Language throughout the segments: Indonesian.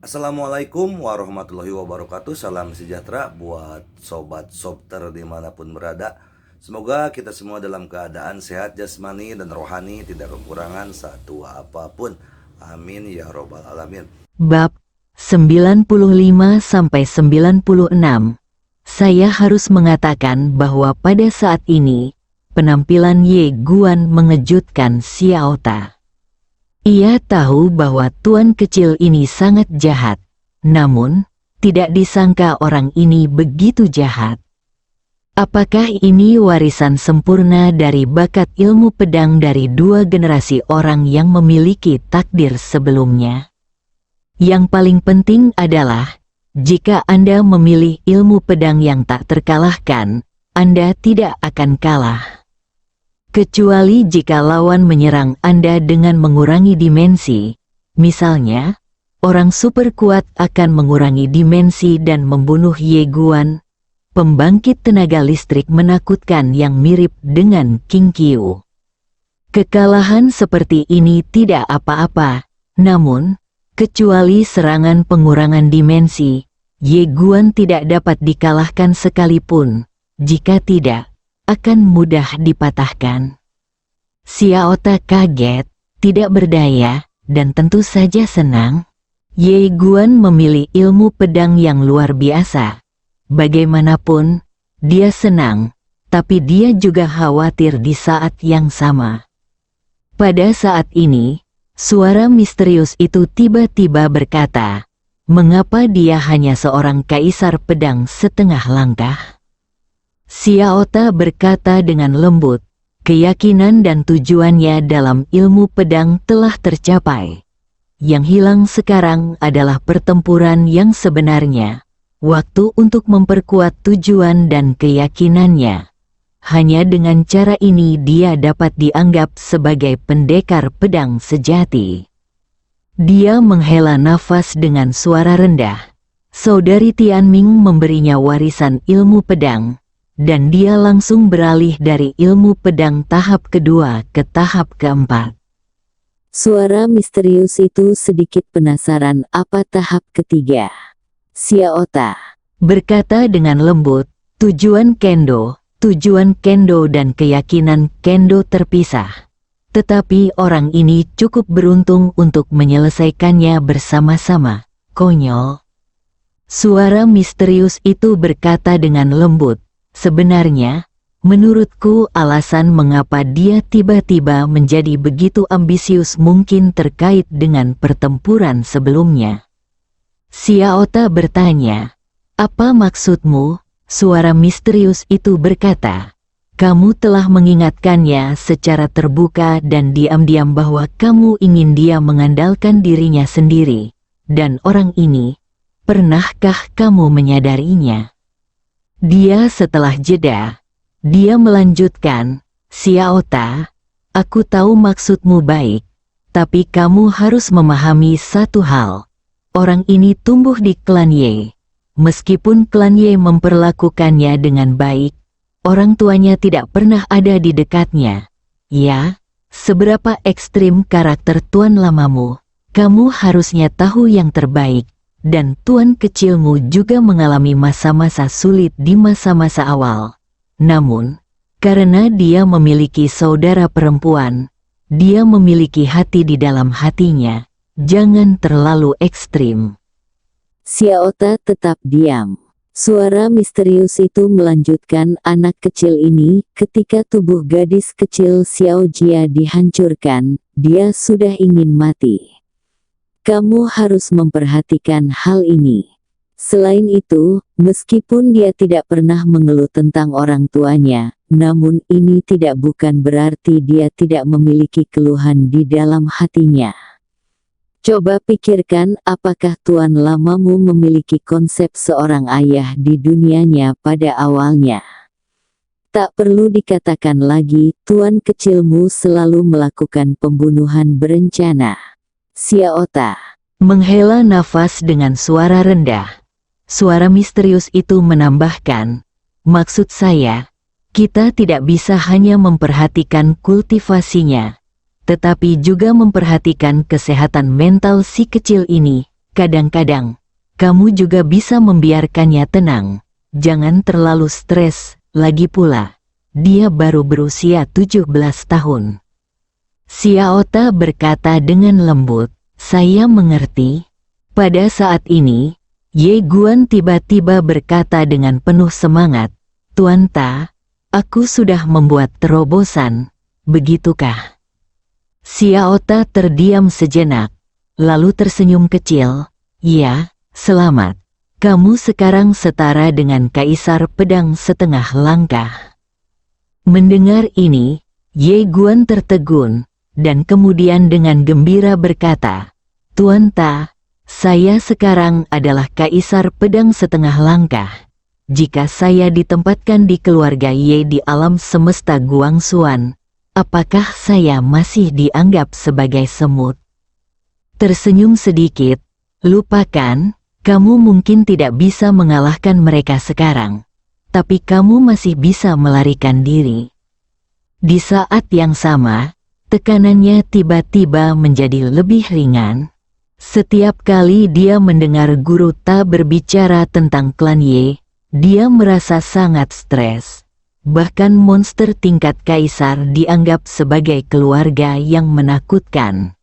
Assalamualaikum warahmatullahi wabarakatuh. Salam sejahtera buat sobat sobter dimanapun berada. Semoga kita semua dalam keadaan sehat jasmani dan rohani, tidak kekurangan satu apapun. Amin ya robbal alamin. Bab 95-96. Saya harus mengatakan bahwa pada saat ini, penampilan Ye Guan mengejutkan Xiao Ta. Ia tahu bahwa tuan kecil ini sangat jahat, namun tidak disangka orang ini begitu jahat. Apakah ini warisan sempurna dari bakat ilmu pedang dari dua generasi orang yang memiliki takdir sebelumnya? Yang paling penting adalah, jika Anda memilih ilmu pedang yang tak terkalahkan, Anda tidak akan kalah. Kecuali jika lawan menyerang Anda dengan mengurangi dimensi, misalnya, orang super kuat akan mengurangi dimensi dan membunuh Ye Guan, pembangkit tenaga listrik menakutkan yang mirip dengan King Qiu. Kekalahan seperti ini tidak apa-apa, namun, kecuali serangan pengurangan dimensi, Ye Guan tidak dapat dikalahkan sekalipun, jika tidak, akan mudah dipatahkan. Xiao Ta kaget, tidak berdaya, dan tentu saja senang. Ye Guan memilih ilmu pedang yang luar biasa. Bagaimanapun, dia senang, tapi dia juga khawatir di saat yang sama. Pada saat ini, suara misterius itu tiba-tiba berkata, "Mengapa dia hanya seorang kaisar pedang setengah langkah?" Xiao Ta berkata dengan lembut, keyakinan dan tujuannya dalam ilmu pedang telah tercapai. Yang hilang sekarang adalah pertempuran yang sebenarnya, waktu untuk memperkuat tujuan dan keyakinannya. Hanya dengan cara ini dia dapat dianggap sebagai pendekar pedang sejati. Dia menghela nafas dengan suara rendah. Saudari Tianming memberinya warisan ilmu pedang, dan dia langsung beralih dari ilmu pedang tahap kedua ke tahap keempat. Suara misterius itu sedikit penasaran apa tahap ketiga. Xiao Ta berkata dengan lembut, tujuan kendo dan keyakinan kendo terpisah. Tetapi orang ini cukup beruntung untuk menyelesaikannya bersama-sama. Konyol. Suara misterius itu berkata dengan lembut, sebenarnya, menurutku alasan mengapa dia tiba-tiba menjadi begitu ambisius mungkin terkait dengan pertempuran sebelumnya. Xiao Ta bertanya, apa maksudmu? Suara misterius itu berkata, kamu telah mengingatkannya secara terbuka dan diam-diam bahwa kamu ingin dia mengandalkan dirinya sendiri, dan orang ini, pernahkah kamu menyadarinya? Dia setelah jeda, dia melanjutkan, Xiao Ta, aku tahu maksudmu baik, tapi kamu harus memahami satu hal. Orang ini tumbuh di klan Ye. Meskipun klan Ye memperlakukannya dengan baik, orang tuanya tidak pernah ada di dekatnya. Ya, seberapa ekstrim karakter tuan lamamu, kamu harusnya tahu yang terbaik. Dan tuan kecilmu juga mengalami masa-masa sulit di masa-masa awal. Namun, karena dia memiliki saudara perempuan, dia memiliki hati di dalam hatinya. Jangan terlalu ekstrim. Xiao Ta tetap diam. Suara misterius itu melanjutkan, anak kecil ini, ketika tubuh gadis kecil Xiao Jia dihancurkan, dia sudah ingin mati. Kamu harus memperhatikan hal ini. Selain itu, meskipun dia tidak pernah mengeluh tentang orang tuanya, namun ini bukan berarti dia tidak memiliki keluhan di dalam hatinya. Coba pikirkan apakah tuan lamamu memiliki konsep seorang ayah di dunianya pada awalnya. Tak perlu dikatakan lagi, tuan kecilmu selalu melakukan pembunuhan berencana. Xiao Ta menghela nafas dengan suara rendah. Suara misterius itu menambahkan, maksud saya, kita tidak bisa hanya memperhatikan kultivasinya, tetapi juga memperhatikan kesehatan mental si kecil ini. kadang-kadang, kamu juga bisa membiarkannya tenang. Jangan terlalu stres, lagi pula. Dia baru berusia 17 tahun. Xiaota berkata dengan lembut, saya mengerti. Pada saat ini, Ye Guan tiba-tiba berkata dengan penuh semangat, Tuan Ta, aku sudah membuat terobosan, begitukah? Xiaota terdiam sejenak, lalu tersenyum kecil, ya, selamat. Kamu sekarang setara dengan Kaisar Pedang Setengah Langkah. Mendengar ini, Ye Guan tertegun, dan kemudian dengan gembira berkata, Tuan Ta, saya sekarang adalah Kaisar Pedang Setengah Langkah. Jika saya ditempatkan di keluarga Ye di alam semesta Guangxuan, apakah saya masih dianggap sebagai semut? Tersenyum sedikit, lupakan. Kamu mungkin tidak bisa mengalahkan mereka sekarang, tapi kamu masih bisa melarikan diri. Di saat yang sama, tekanannya tiba-tiba menjadi lebih ringan. Setiap kali dia mendengar Guru Ta berbicara tentang klan Ye, dia merasa sangat stres. Bahkan monster tingkat kaisar dianggap sebagai keluarga yang menakutkan.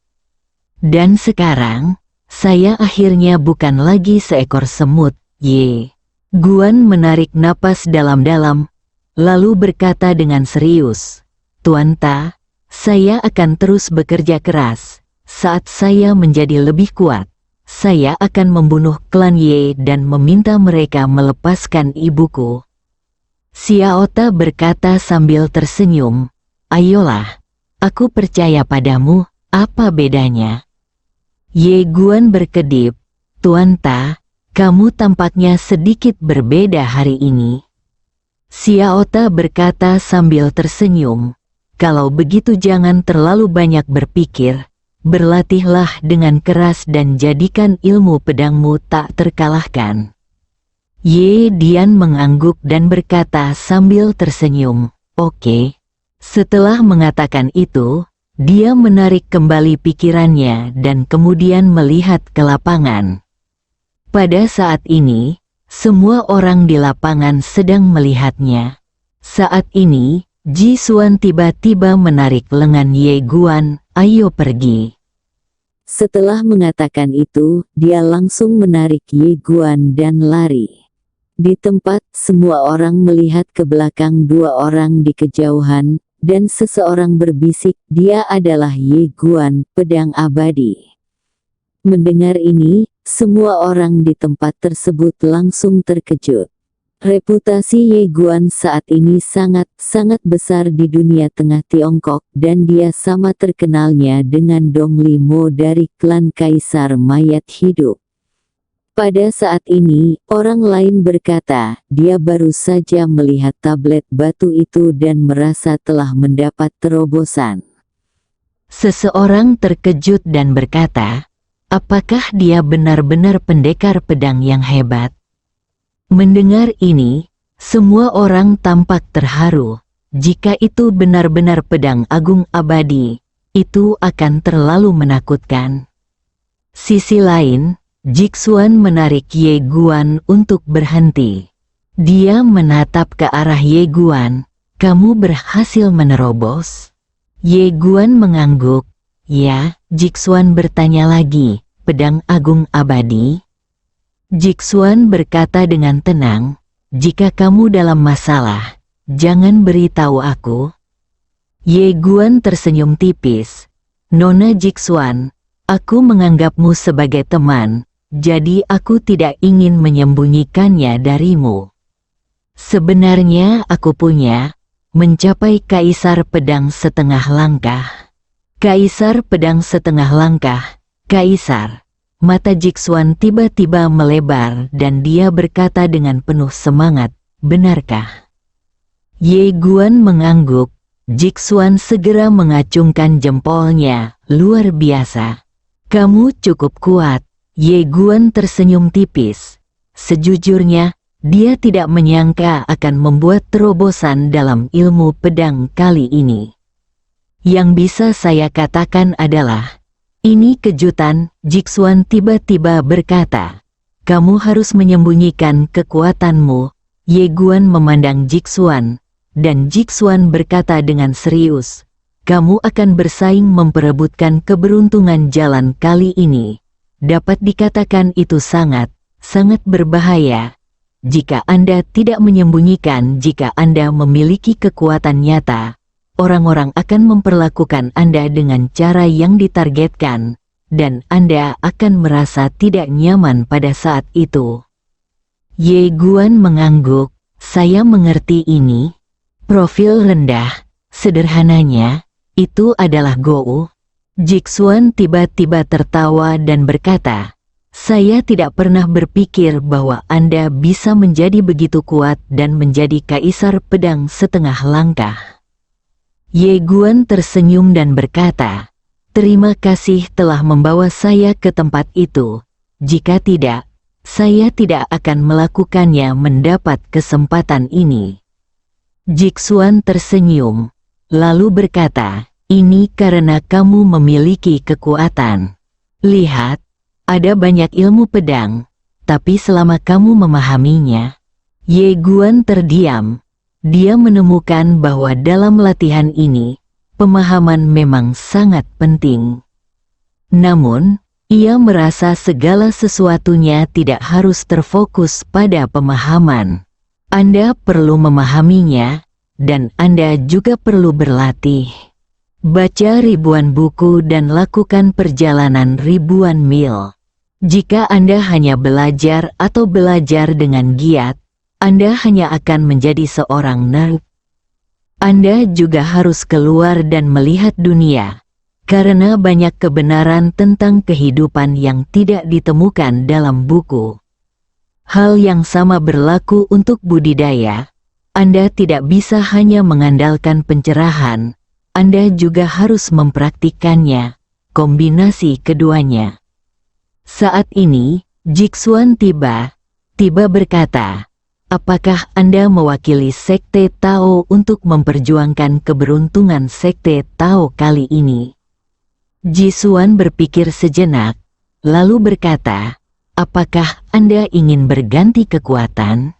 Dan sekarang, saya akhirnya bukan lagi seekor semut, Ye. Guan menarik napas dalam-dalam, lalu berkata dengan serius, Tuan Ta, saya akan terus bekerja keras. Saat saya menjadi lebih kuat, saya akan membunuh klan Ye dan meminta mereka melepaskan ibuku. Xiaota berkata sambil tersenyum, ayolah, aku percaya padamu, apa bedanya? Ye Guan berkedip, Tuan Ta, kamu tampaknya sedikit berbeda hari ini. Xiaota berkata sambil tersenyum, kalau begitu jangan terlalu banyak berpikir, berlatihlah dengan keras dan jadikan ilmu pedangmu tak terkalahkan. Ye Dian mengangguk dan berkata sambil tersenyum, oke. Setelah mengatakan itu, dia menarik kembali pikirannya dan kemudian melihat ke lapangan. Pada saat ini, semua orang di lapangan sedang melihatnya. Saat ini, Ji Xuan tiba-tiba menarik lengan Ye Guan, ayo pergi. Setelah mengatakan itu, dia langsung menarik Ye Guan dan lari. Di tempat, semua orang melihat ke belakang dua orang di kejauhan, dan seseorang berbisik, dia adalah Ye Guan, pedang abadi. Mendengar ini, semua orang di tempat tersebut langsung terkejut. Reputasi Ye Guan saat ini sangat-sangat besar di dunia tengah Tiongkok, dan dia sama terkenalnya dengan Dong Li Mo dari klan Kaisar Mayat Hidup. Pada saat ini, orang lain berkata, dia baru saja melihat tablet batu itu dan merasa telah mendapat terobosan. Seseorang terkejut dan berkata, apakah dia benar-benar pendekar pedang yang hebat? Mendengar ini, semua orang tampak terharu. Jika itu benar-benar pedang agung abadi, itu akan terlalu menakutkan. Sisi lain, Jixuan menarik Ye Guan untuk berhenti. Dia menatap ke arah Ye Guan, kamu berhasil menerobos? Ye Guan mengangguk, ya. Jixuan bertanya lagi, pedang agung abadi? Jixuan berkata dengan tenang, jika kamu dalam masalah, jangan beritahu aku. Ye Guan tersenyum tipis, Nona Jixuan, aku menganggapmu sebagai teman. Jadi aku tidak ingin menyembunyikannya darimu. Sebenarnya aku punya, mencapai Kaisar Pedang Setengah Langkah. Kaisar Pedang Setengah Langkah, Kaisar. Mata Jixuan tiba-tiba melebar dan dia berkata dengan penuh semangat, benarkah? Ye Guan mengangguk, Jixuan segera mengacungkan jempolnya, luar biasa. Kamu cukup kuat. Ye Guan tersenyum tipis. Sejujurnya, dia tidak menyangka akan membuat terobosan dalam ilmu pedang kali ini. Yang bisa saya katakan adalah, Ini kejutan, Jixuan tiba-tiba berkata. Kamu harus menyembunyikan kekuatanmu. Ye Guan memandang Jixuan, dan Jixuan berkata dengan serius, kamu akan bersaing memperebutkan keberuntungan jalan kali ini. Dapat dikatakan itu sangat berbahaya. Jika Anda tidak menyembunyikan jika Anda memiliki kekuatan nyata, orang-orang akan memperlakukan Anda dengan cara yang ditargetkan, dan Anda akan merasa tidak nyaman pada saat itu. Ye Guan mengangguk, saya mengerti ini. Profil rendah, sederhananya, itu adalah Gou. Jixuan tiba-tiba tertawa dan berkata, saya tidak pernah berpikir bahwa Anda bisa menjadi begitu kuat dan menjadi kaisar pedang setengah langkah. Ye Guan tersenyum dan berkata, terima kasih telah membawa saya ke tempat itu. Jika tidak, saya tidak akan melakukannya mendapat kesempatan ini. Jixuan tersenyum, lalu berkata, ini karena kamu memiliki kekuatan. Lihat, ada banyak ilmu pedang, tapi selama kamu memahaminya. Ye Guan terdiam. Dia menemukan bahwa dalam latihan ini, pemahaman memang sangat penting. Namun, ia merasa segala sesuatunya tidak harus terfokus pada pemahaman. Anda perlu memahaminya, dan Anda juga perlu berlatih. Baca ribuan buku dan lakukan perjalanan ribuan mil. Jika Anda hanya belajar atau belajar dengan giat, Anda hanya akan menjadi seorang nerd. Anda juga harus keluar dan melihat dunia, karena banyak kebenaran tentang kehidupan yang tidak ditemukan dalam buku. Hal yang sama berlaku untuk budidaya. Anda tidak bisa hanya mengandalkan pencerahan, Anda juga harus mempraktikkannya, kombinasi keduanya. Saat ini, Jixuan tiba berkata, apakah Anda mewakili Sekte Tao untuk memperjuangkan keberuntungan Sekte Tao kali ini? Jixuan berpikir sejenak, lalu berkata, apakah Anda ingin berganti kekuatan?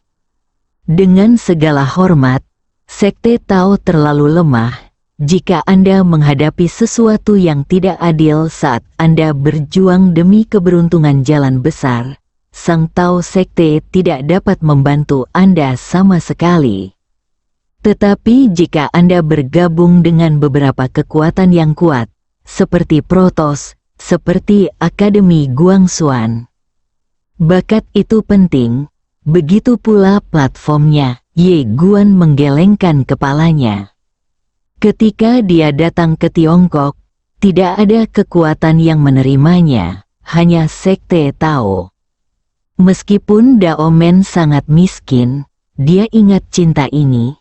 Dengan segala hormat, Sekte Tao terlalu lemah. Jika Anda menghadapi sesuatu yang tidak adil saat Anda berjuang demi keberuntungan jalan besar, Sang Tao Sekte tidak dapat membantu Anda sama sekali. Tetapi jika Anda bergabung dengan beberapa kekuatan yang kuat, seperti Protos, seperti Akademi Guangxuan, bakat itu penting, begitu pula platformnya. Ye Guan menggelengkan kepalanya. Ketika dia datang ke Tiongkok, tidak ada kekuatan yang menerimanya, hanya Sekte Tao. Meskipun Daomen sangat miskin, dia ingat cinta ini.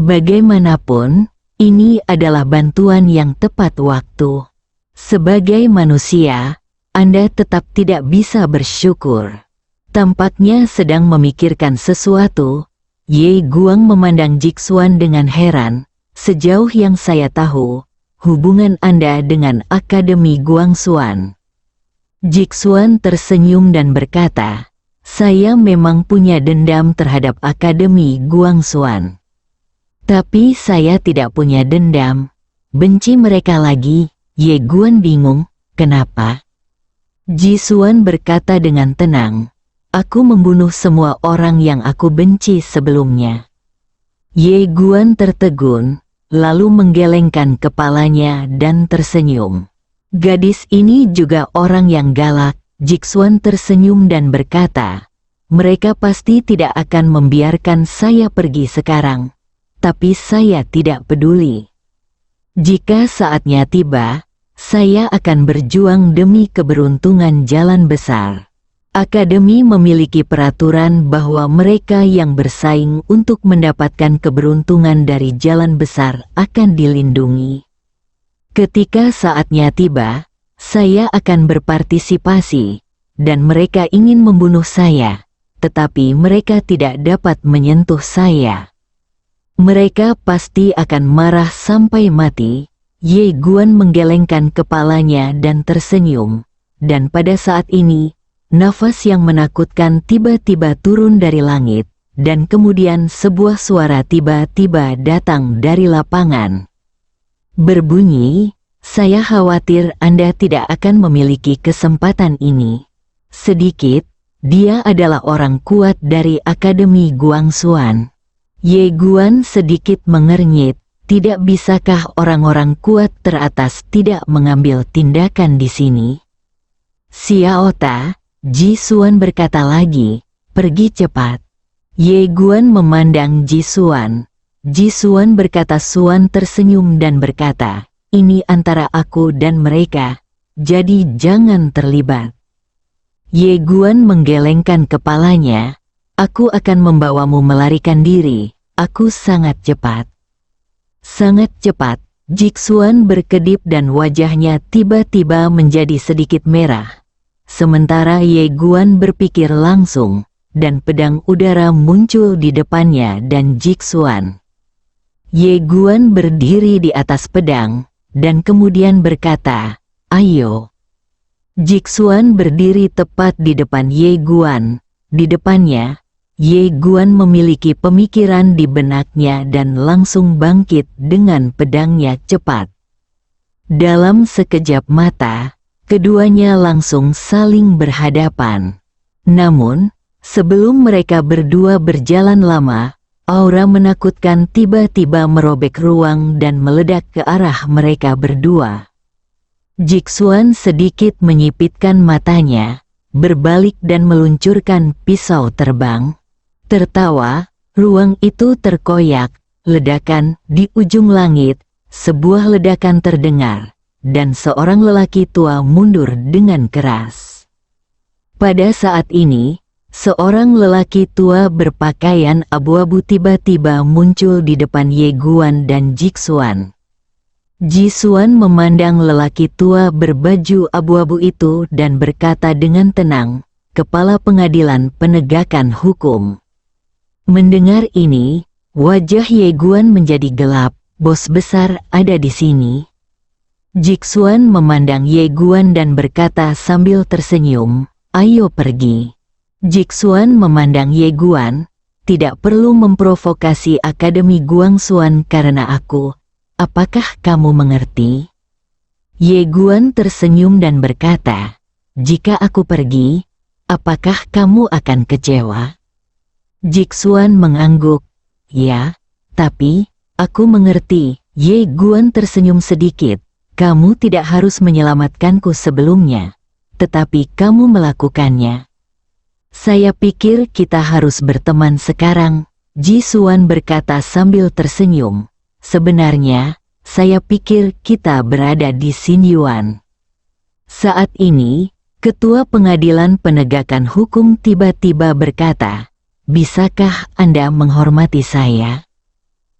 Bagaimanapun, ini adalah bantuan yang tepat waktu. Sebagai manusia, Anda tetap tidak bisa bersyukur. Tampaknya sedang memikirkan sesuatu. Ye Guang memandang Jixuan dengan heran. Sejauh yang saya tahu, hubungan Anda dengan Akademi Guangxuan. Jixuan tersenyum dan berkata, saya memang punya dendam terhadap Akademi Guangxuan. Tapi saya tidak punya dendam. Benci mereka lagi. Ye Guan bingung, kenapa? Jixuan berkata dengan tenang, aku membunuh semua orang yang aku benci sebelumnya. Ye Guan tertegun, lalu menggelengkan kepalanya dan tersenyum. Gadis ini juga orang yang galak. Jixuan tersenyum dan berkata, mereka pasti tidak akan membiarkan saya pergi sekarang. Tapi saya tidak peduli. Jika saatnya tiba, saya akan berjuang demi keberuntungan jalan besar. Akademi memiliki peraturan bahwa mereka yang bersaing untuk mendapatkan keberuntungan dari jalan besar akan dilindungi. Ketika saatnya tiba, saya akan berpartisipasi, dan mereka ingin membunuh saya, tetapi mereka tidak dapat menyentuh saya. Mereka pasti akan marah sampai mati, Ye Guan menggelengkan kepalanya dan tersenyum. Dan pada saat ini, nafas yang menakutkan tiba-tiba turun dari langit, dan kemudian sebuah suara tiba-tiba datang dari lapangan. Berbunyi, "Saya khawatir Anda tidak akan memiliki kesempatan ini." Sedikit, dia adalah orang kuat dari Akademi Guangxuan. Ye Guan sedikit mengernyit. Tidak bisakah orang-orang kuat teratas tidak mengambil tindakan di sini? Xiao Ta, Ji Xuan berkata lagi, "Pergi cepat." Ye Guan memandang Ji Xuan. Ji Xuan berkata. Xuan tersenyum dan berkata, "Ini antara aku dan mereka, jadi jangan terlibat." Ye Guan menggelengkan kepalanya. "Aku akan membawamu melarikan diri, aku sangat cepat." Sangat cepat, Jixuan berkedip dan wajahnya tiba-tiba menjadi sedikit merah. Sementara Ye Guan berpikir langsung, dan pedang udara muncul di depannya dan Jixuan. Ye Guan berdiri di atas pedang, dan kemudian berkata, "Ayo." Jixuan berdiri tepat di depan Ye Guan. Di depannya, Ye Guan memiliki pemikiran di benaknya dan langsung bangkit dengan pedangnya cepat. Dalam sekejap mata, keduanya langsung saling berhadapan. Namun, sebelum mereka berdua berjalan lama, aura menakutkan tiba-tiba merobek ruang dan meledak ke arah mereka berdua. Jixuan sedikit menyipitkan matanya, berbalik dan meluncurkan pisau terbang. Tertawa, ruang itu terkoyak, ledakan di ujung langit, sebuah ledakan terdengar, dan seorang lelaki tua mundur dengan keras. Pada saat ini, seorang lelaki tua berpakaian abu-abu tiba-tiba muncul di depan Ye Guan dan Jixuan. Jixuan memandang lelaki tua berbaju abu-abu itu dan berkata dengan tenang, "Kepala Pengadilan Penegakan Hukum." Mendengar ini, wajah Ye Guan menjadi gelap. "Bos besar ada di sini." Jixuan memandang Ye Guan dan berkata sambil tersenyum, "Ayo pergi." Jixuan memandang Ye Guan, "Tidak perlu memprovokasi Akademi Guangxuan karena aku. Apakah kamu mengerti?" Ye Guan tersenyum dan berkata, "Jika aku pergi, apakah kamu akan kecewa?" Jixuan mengangguk, "Ya, tapi, aku mengerti." Ye Guan tersenyum sedikit, "Kamu tidak harus menyelamatkanku sebelumnya, tetapi kamu melakukannya." "Saya pikir kita harus berteman sekarang," Jixuan berkata sambil tersenyum. "Sebenarnya, saya pikir kita berada di Xinyuan." Saat ini, Ketua Pengadilan Penegakan Hukum tiba-tiba berkata, "Bisakah Anda menghormati saya?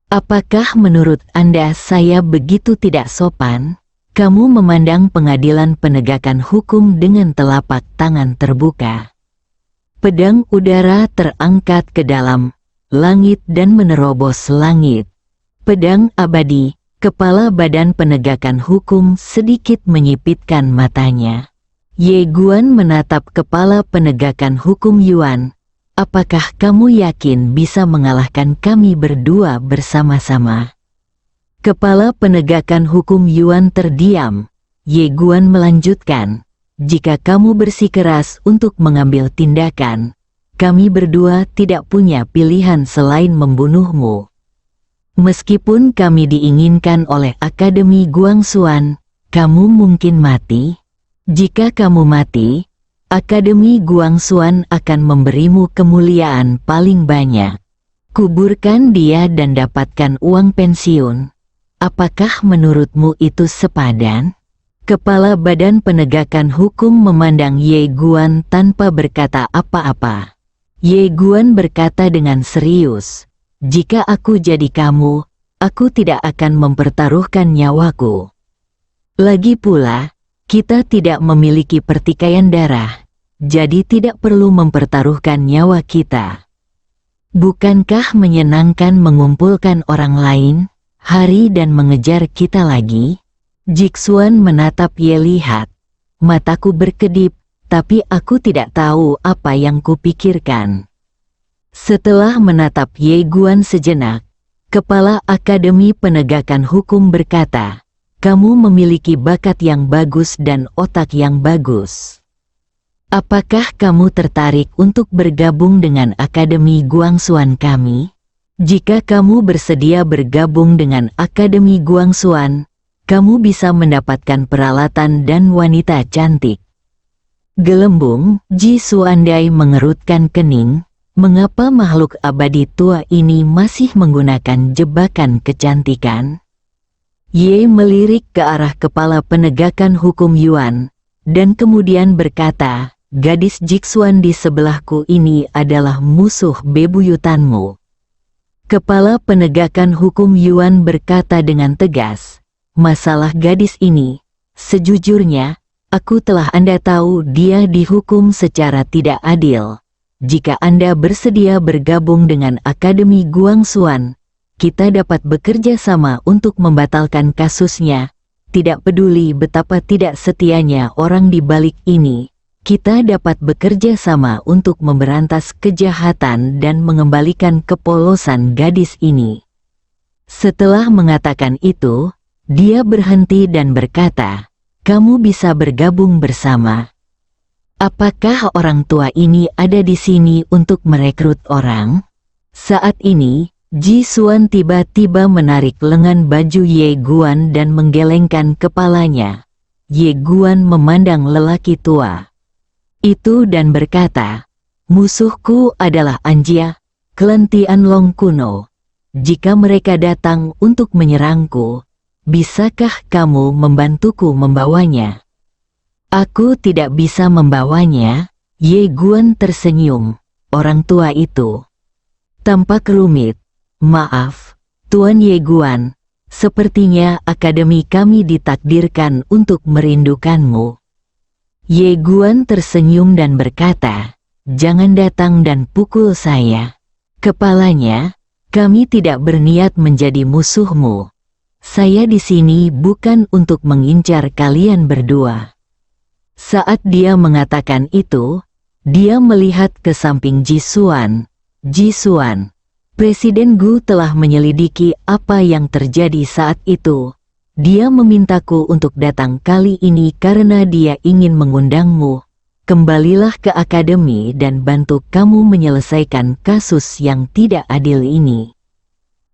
Apakah menurut Anda saya begitu tidak sopan?" Kamu memandang Pengadilan Penegakan Hukum dengan telapak tangan terbuka. Pedang udara terangkat ke dalam langit dan menerobos langit. Pedang abadi, Kepala Badan Penegakan Hukum sedikit menyipitkan matanya. Ye Guan menatap Kepala Penegakan Hukum Yuan. "Apakah kamu yakin bisa mengalahkan kami berdua bersama-sama?" Kepala Penegakan Hukum Yuan terdiam. Ye Guan melanjutkan, "Jika kamu bersikeras untuk mengambil tindakan, kami berdua tidak punya pilihan selain membunuhmu. Meskipun kami diinginkan oleh Akademi Guangxuan, kamu mungkin mati. Jika kamu mati, Akademi Guangxuan akan memberimu kemuliaan paling banyak. Kuburkan dia dan dapatkan uang pensiun. Apakah menurutmu itu sepadan?" Kepala Badan Penegakan Hukum memandang Ye Guan tanpa berkata apa-apa. Ye Guan berkata dengan serius, "Jika aku jadi kamu, aku tidak akan mempertaruhkan nyawaku. Lagi pula, kita tidak memiliki pertikaian darah, jadi tidak perlu mempertaruhkan nyawa kita. Bukankah menyenangkan mengumpulkan orang lain, hari dan mengejar kita lagi?" Jixuan menatap Ye lihat. Mataku berkedip, tapi aku tidak tahu apa yang kupikirkan. Setelah menatap Ye Guan sejenak, Kepala Akademi Penegakan Hukum berkata, "Kamu memiliki bakat yang bagus dan otak yang bagus. Apakah kamu tertarik untuk bergabung dengan Akademi Guangxuan kami? Jika kamu bersedia bergabung dengan Akademi Guangxuan, kamu bisa mendapatkan peralatan dan wanita cantik." Gelembung, Ji Suandai mengerutkan kening. Mengapa makhluk abadi tua ini masih menggunakan jebakan kecantikan? Ye melirik ke arah Kepala Penegakan Hukum Yuan, dan kemudian berkata, "Gadis Jixuan di sebelahku ini adalah musuh bebuyutanmu." Kepala Penegakan Hukum Yuan berkata dengan tegas, "Masalah gadis ini, sejujurnya, aku telah Anda tahu dia dihukum secara tidak adil. Jika Anda bersedia bergabung dengan Akademi Guangxuan, kita dapat bekerja sama untuk membatalkan kasusnya. Tidak peduli betapa tidak setianya orang di balik ini, kita dapat bekerja sama untuk memberantas kejahatan dan mengembalikan kepolosan gadis ini." Setelah mengatakan itu, dia berhenti dan berkata, "Kamu bisa bergabung bersama. Apakah orang tua ini ada di sini untuk merekrut orang?" Saat ini, Ji Xuan tiba-tiba menarik lengan baju Ye Guan dan menggelengkan kepalanya. Ye Guan memandang lelaki tua itu dan berkata, "Musuhku adalah Anjia, klan Tianlong kuno. Jika mereka datang untuk menyerangku, bisakah kamu membantuku membawanya?" "Aku tidak bisa membawanya." Ye Guan tersenyum. Orang tua itu tampak rumit. "Maaf, Tuan Ye Guan, sepertinya akademi kami ditakdirkan untuk merindukanmu." Ye Guan tersenyum dan berkata, "Jangan datang dan pukul saya." Kepalanya, "Kami tidak berniat menjadi musuhmu. Saya di sini bukan untuk mengincar kalian berdua." Saat dia mengatakan itu, dia melihat ke samping Ji Xuan. "Ji Xuan, Presiden Gu telah menyelidiki apa yang terjadi saat itu. Dia memintaku untuk datang kali ini karena dia ingin mengundangmu. Kembalilah ke akademi dan bantu kamu menyelesaikan kasus yang tidak adil ini."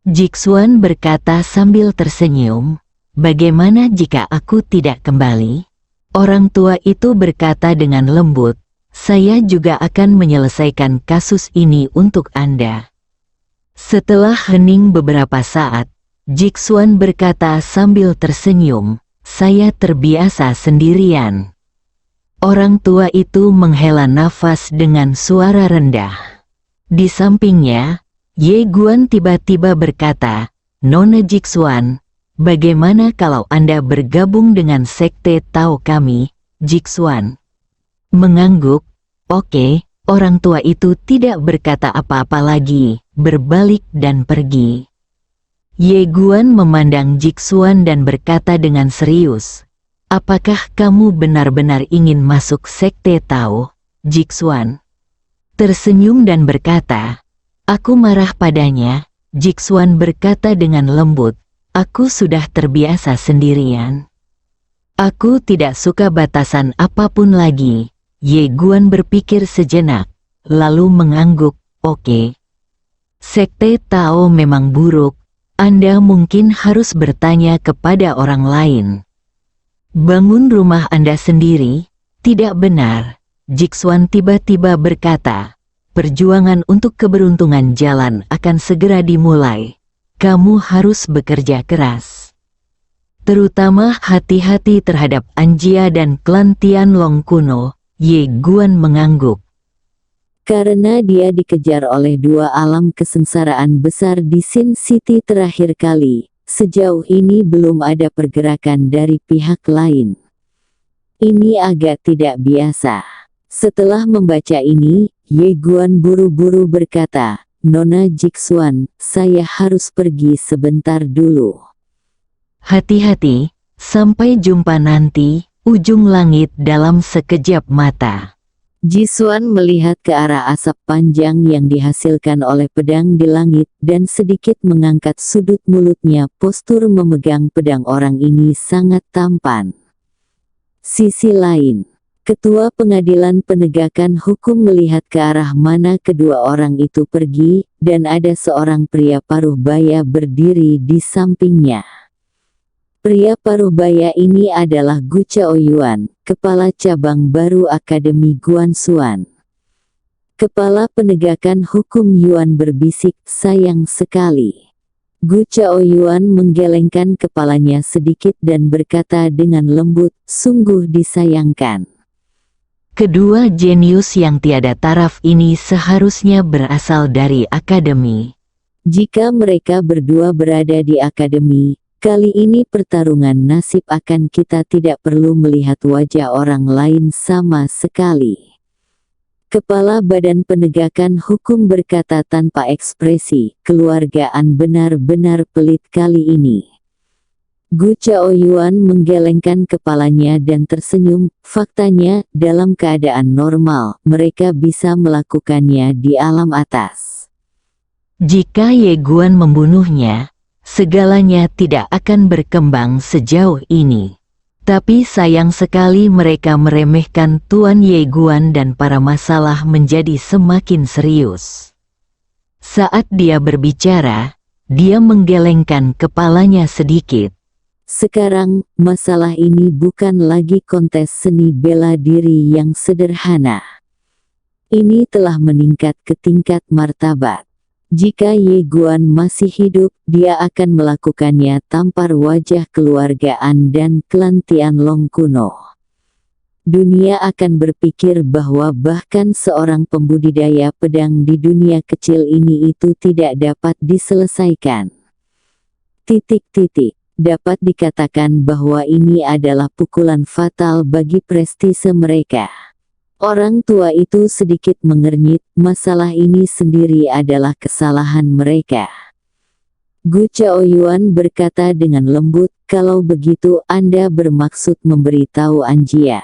Jixuan berkata sambil tersenyum, "Bagaimana jika aku tidak kembali?" Orang tua itu berkata dengan lembut, "Saya juga akan menyelesaikan kasus ini untuk Anda." Setelah hening beberapa saat, Jixuan berkata sambil tersenyum, "Saya terbiasa sendirian." Orang tua itu menghela nafas dengan suara rendah. Di sampingnya, Ye Guan tiba-tiba berkata, "Nona Jixuan, bagaimana kalau Anda bergabung dengan sekte Tao kami?" Jixuan mengangguk. "Oke." Orang tua itu tidak berkata apa-apa lagi, berbalik dan pergi. Ye Guan memandang Jixuan dan berkata dengan serius, "Apakah kamu benar-benar ingin masuk sekte Tao?" Jixuan tersenyum dan berkata, "Aku marah padanya." Jixuan berkata dengan lembut, "Aku sudah terbiasa sendirian. Aku tidak suka batasan apapun lagi." Ye Guan berpikir sejenak, lalu mengangguk, "Oke. Sekte Tao memang buruk. Anda mungkin harus bertanya kepada orang lain. Bangun rumah Anda sendiri, tidak benar." Jixuan tiba-tiba berkata, "Perjuangan untuk keberuntungan jalan akan segera dimulai. Kamu harus bekerja keras. Terutama hati-hati terhadap Anjia dan klan Tianlong kuno." Ye Guan mengangguk. Karena dia dikejar oleh dua alam kesengsaraan besar di Sin City terakhir kali, sejauh ini belum ada pergerakan dari pihak lain. Ini agak tidak biasa. Setelah membaca ini, Ye Guan buru-buru berkata, "Nona Jixuan, saya harus pergi sebentar dulu." "Hati-hati." Sampai jumpa nanti, ujung langit dalam sekejap mata. Jisuan melihat ke arah asap panjang yang dihasilkan oleh pedang di langit dan sedikit mengangkat sudut mulutnya. Postur memegang pedang orang ini sangat tampan. Sisi lain, Ketua Pengadilan Penegakan Hukum melihat ke arah mana kedua orang itu pergi, dan ada seorang pria paruh baya berdiri di sampingnya. Pria paruh baya ini adalah Gu Chaoyuan, Kepala Cabang Baru Akademi Guansuan. Kepala Penegakan Hukum Yuan berbisik, sayang sekali. Gu Chaoyuan menggelengkan kepalanya sedikit dan berkata dengan lembut, sungguh disayangkan. Kedua jenius yang tiada taraf ini seharusnya berasal dari akademi. Jika mereka berdua berada di akademi, kali ini pertarungan nasib akan kita tidak perlu melihat wajah orang lain sama sekali. Kepala Badan Penegakan Hukum berkata tanpa ekspresi, keluargaan benar-benar pelit kali ini. Gu Chaoyuan menggelengkan kepalanya dan tersenyum, faktanya, dalam keadaan normal, mereka bisa melakukannya di alam atas. Jika Ye Guan membunuhnya, segalanya tidak akan berkembang sejauh ini. Tapi sayang sekali mereka meremehkan Tuan Ye Guan dan para masalah menjadi semakin serius. Saat dia berbicara, dia menggelengkan kepalanya sedikit. Sekarang, masalah ini bukan lagi kontes seni bela diri yang sederhana. Ini telah meningkat ke tingkat martabat. Jika Ye Guan masih hidup, dia akan melakukannya tampar wajah keluargaan dan klan Tianlong kuno. Dunia akan berpikir bahwa bahkan seorang pembudidaya pedang di dunia kecil ini itu tidak dapat diselesaikan. Dapat dikatakan bahwa ini adalah pukulan fatal bagi prestise mereka. Orang tua itu sedikit mengernyit, masalah ini sendiri adalah kesalahan mereka. Gu Chaoyuan berkata dengan lembut, kalau begitu Anda bermaksud memberitahu Anjia.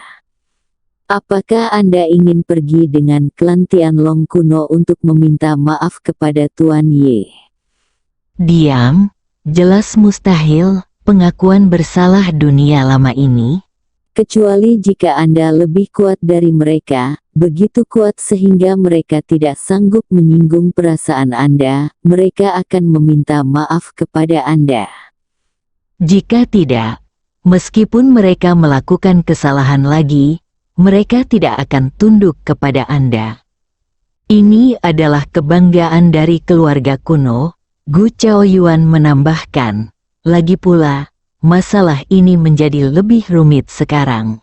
Apakah Anda ingin pergi dengan klan Tianlong kuno untuk meminta maaf kepada Tuan Ye? Diam, jelas mustahil, pengakuan bersalah dunia lama ini. Kecuali jika Anda lebih kuat dari mereka, begitu kuat sehingga mereka tidak sanggup menyinggung perasaan Anda, mereka akan meminta maaf kepada Anda. Jika tidak, meskipun mereka melakukan kesalahan lagi, mereka tidak akan tunduk kepada Anda. Ini adalah kebanggaan dari keluarga kuno, Gu Chaoyuan menambahkan. Lagi pula, masalah ini menjadi lebih rumit sekarang.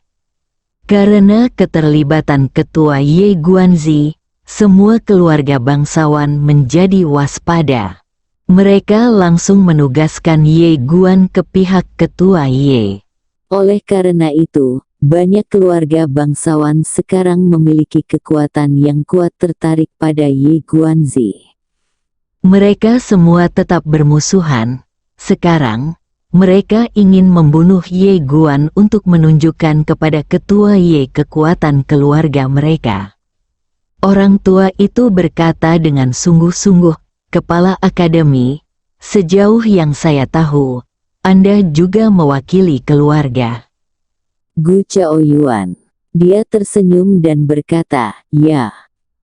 Karena keterlibatan Ketua Ye Guanzi, semua keluarga bangsawan menjadi waspada. Mereka langsung menugaskan Ye Guan ke pihak Ketua Ye. Oleh karena itu, banyak keluarga bangsawan sekarang memiliki kekuatan yang kuat tertarik pada Ye Guanzi. Mereka semua tetap bermusuhan. Sekarang, mereka ingin membunuh Ye Guan untuk menunjukkan kepada Ketua Ye kekuatan keluarga mereka. Orang tua itu berkata dengan sungguh-sungguh, Kepala Akademi, sejauh yang saya tahu, Anda juga mewakili keluarga. Gu Chaoyuan. Dia tersenyum dan berkata, ya.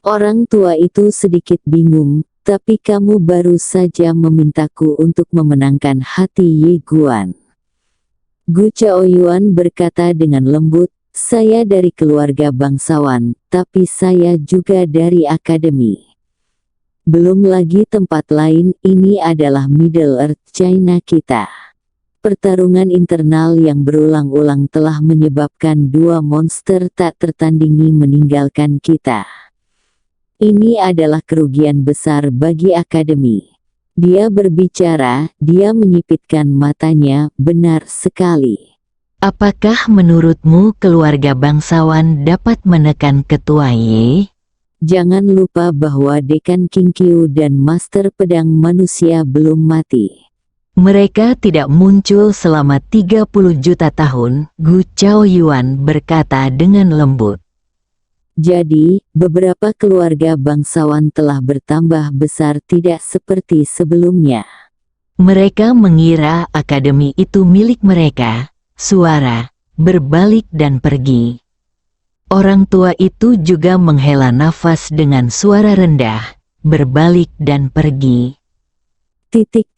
Orang tua itu sedikit bingung. Tapi kamu baru saja memintaku untuk memenangkan hati Ye Guan. Gu Chaoyuan berkata dengan lembut, saya dari keluarga bangsawan, tapi saya juga dari akademi. Belum lagi tempat lain, ini adalah Middle Earth China kita. Pertarungan internal yang berulang-ulang telah menyebabkan dua monster tak tertandingi meninggalkan kita. Ini adalah kerugian besar bagi akademi. Dia berbicara, dia menyipitkan matanya, benar sekali. Apakah menurutmu keluarga bangsawan dapat menekan Ketua Ye? Jangan lupa bahwa Dekan King Qiu dan Master Pedang Manusia belum mati. Mereka tidak muncul selama 30 juta tahun, Gu Chaoyuan berkata dengan lembut. Jadi, beberapa keluarga bangsawan telah bertambah besar tidak seperti sebelumnya. Mereka mengira akademi itu milik mereka. Suara berbalik dan pergi. Orang tua itu juga menghela nafas dengan suara rendah, berbalik dan pergi. Titik.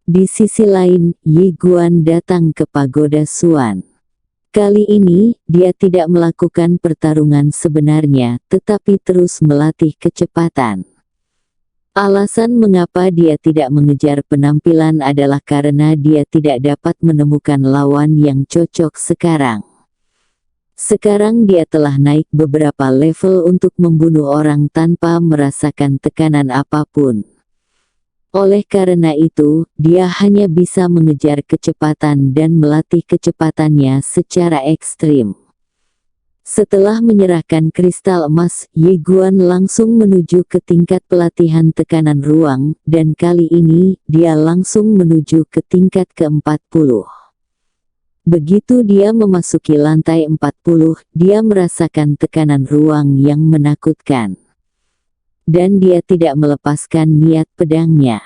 Di sisi lain, Yi Guan datang ke pagoda Suan. Kali ini, dia tidak melakukan pertarungan sebenarnya, tetapi terus melatih kecepatan. Alasan mengapa dia tidak mengejar penampilan adalah karena dia tidak dapat menemukan lawan yang cocok sekarang. Sekarang dia telah naik beberapa level untuk membunuh orang tanpa merasakan tekanan apapun. Oleh karena itu, dia hanya bisa mengejar kecepatan dan melatih kecepatannya secara ekstrim. Setelah menyerahkan kristal emas, Yi Guan langsung menuju ke tingkat pelatihan tekanan ruang, dan kali ini, dia langsung menuju ke tingkat ke-40. Begitu dia memasuki lantai 40, dia merasakan tekanan ruang yang menakutkan. Dan dia tidak melepaskan niat pedangnya.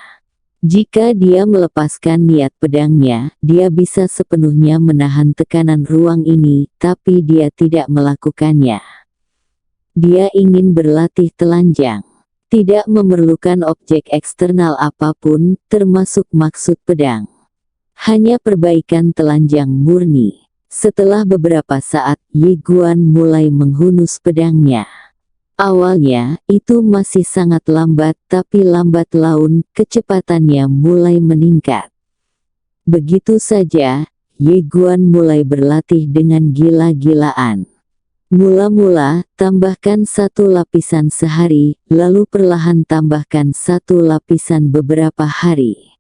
Jika dia melepaskan niat pedangnya, dia bisa sepenuhnya menahan tekanan ruang ini, tapi dia tidak melakukannya. Dia ingin berlatih telanjang. Tidak memerlukan objek eksternal apapun, termasuk maksud pedang. Hanya perbaikan telanjang murni. Setelah beberapa saat, Yi Guan mulai menghunus pedangnya. Awalnya, itu masih sangat lambat, tapi lambat laun, kecepatannya mulai meningkat. Begitu saja, Yi Guan mulai berlatih dengan gila-gilaan. Mula-mula, tambahkan 1 lapisan sehari, lalu perlahan tambahkan 1 lapisan beberapa hari.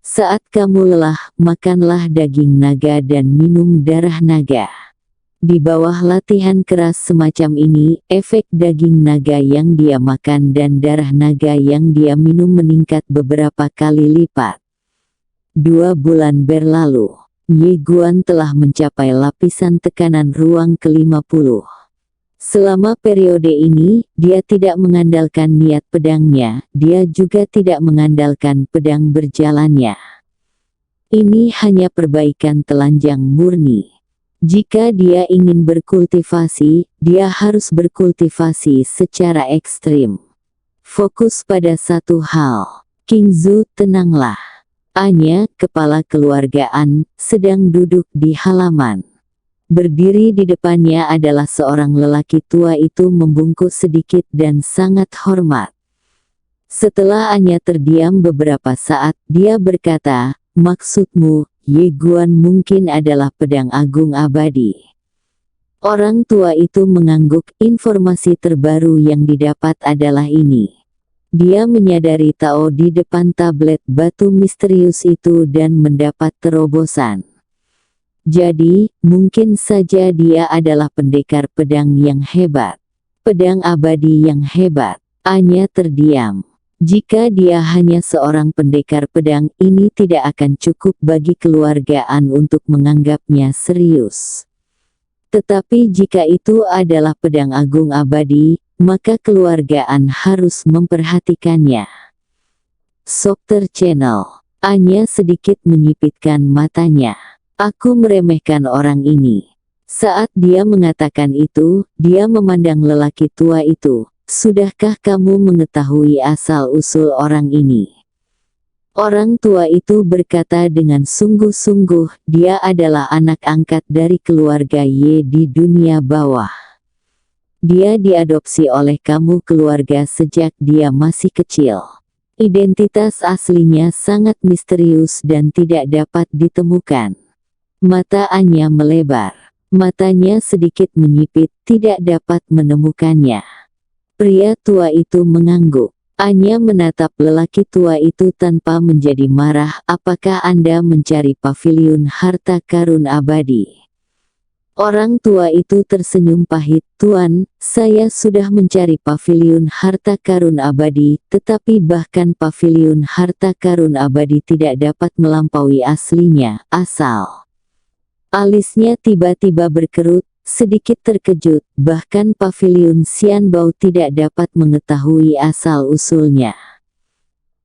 Saat kamu lelah, makanlah daging naga dan minum darah naga. Di bawah latihan keras semacam ini, efek daging naga yang dia makan dan darah naga yang dia minum meningkat beberapa kali lipat. 2 bulan berlalu, Yi Guan telah mencapai lapisan tekanan ruang ke-50. Selama periode ini, dia tidak mengandalkan niat pedangnya, dia juga tidak mengandalkan pedang berjalannya. Ini hanya perbaikan telanjang murni. Jika dia ingin berkultivasi, dia harus berkultivasi secara ekstrim. Fokus pada satu hal. King Zhu, tenanglah. Anya, kepala keluargaan, sedang duduk di halaman. Berdiri di depannya adalah seorang lelaki tua itu membungkuk sedikit dan sangat hormat. Setelah Anya terdiam beberapa saat, dia berkata, "Maksudmu, Yi Guan mungkin adalah pedang agung abadi." Orang tua itu mengangguk. Informasi terbaru yang didapat adalah ini. Dia menyadari Tao di depan tablet batu misterius itu dan mendapat terobosan. Jadi, mungkin saja dia adalah pendekar pedang yang hebat. Pedang abadi yang hebat. Anya terdiam. Jika dia hanya seorang pendekar pedang, ini tidak akan cukup bagi keluargaan untuk menganggapnya serius. Tetapi jika itu adalah pedang agung abadi, maka keluargaan harus memperhatikannya. Soccer Channel. Anya sedikit menyipitkan matanya. Aku meremehkan orang ini. Saat dia mengatakan itu, dia memandang lelaki tua itu. Sudahkah kamu mengetahui asal-usul orang ini? Orang tua itu berkata dengan sungguh-sungguh, dia adalah anak angkat dari keluarga Ye di dunia bawah. Dia diadopsi oleh kamu keluarga sejak dia masih kecil. Identitas aslinya sangat misterius dan tidak dapat ditemukan. Mata Anya melebar. Matanya sedikit menyipit, tidak dapat menemukannya. Pria tua itu mengangguk. Anya menatap lelaki tua itu tanpa menjadi marah. Apakah Anda mencari paviliun harta karun abadi? Orang tua itu tersenyum pahit, "Tuan, saya sudah mencari paviliun harta karun abadi, tetapi bahkan paviliun harta karun abadi tidak dapat melampaui aslinya, asal." Alisnya tiba-tiba berkerut, sedikit terkejut, bahkan paviliun Xianbao tidak dapat mengetahui asal-usulnya.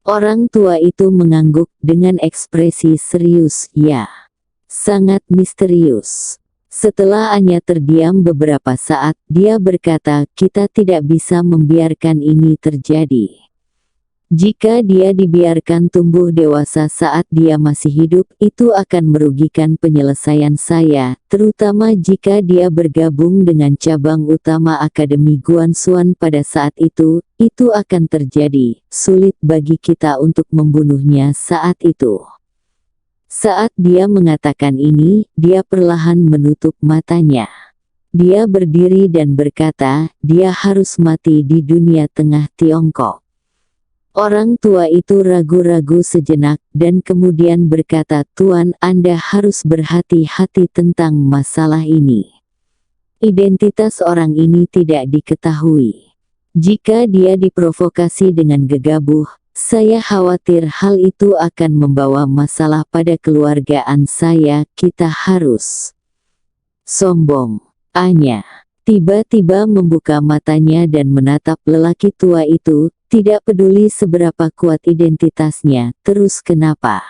Orang tua itu mengangguk dengan ekspresi serius, "Ya, sangat misterius." Setelah Anya terdiam beberapa saat, dia berkata, "Kita tidak bisa membiarkan ini terjadi. Jika dia dibiarkan tumbuh dewasa saat dia masih hidup, itu akan merugikan penyelesaian saya, terutama jika dia bergabung dengan cabang utama Akademi Guanxuan pada saat itu akan terjadi. Sulit bagi kita untuk membunuhnya saat itu." Saat dia mengatakan ini, dia perlahan menutup matanya. Dia berdiri dan berkata, dia harus mati di dunia tengah Tiongkok. Orang tua itu ragu-ragu sejenak, dan kemudian berkata, "Tuan, Anda harus berhati-hati tentang masalah ini. Identitas orang ini tidak diketahui. Jika dia diprovokasi dengan gegabah, saya khawatir hal itu akan membawa masalah pada keluargaan saya. Kita harus..." Sombong. Anya tiba-tiba membuka matanya dan menatap lelaki tua itu, tidak peduli seberapa kuat identitasnya. "Terus kenapa?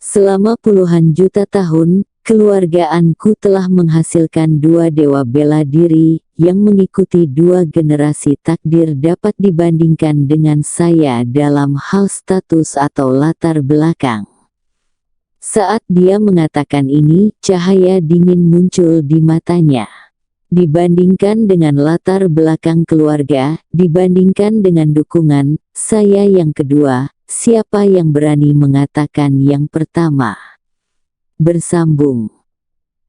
Selama puluhan juta tahun, keluargaanku telah menghasilkan dua dewa bela diri, yang mengikuti dua generasi takdir dapat dibandingkan dengan saya dalam hal status atau latar belakang." Saat dia mengatakan ini, cahaya dingin muncul di matanya. Dibandingkan dengan latar belakang keluarga, dibandingkan dengan dukungan, saya yang kedua, siapa yang berani mengatakan yang pertama? Bersambung.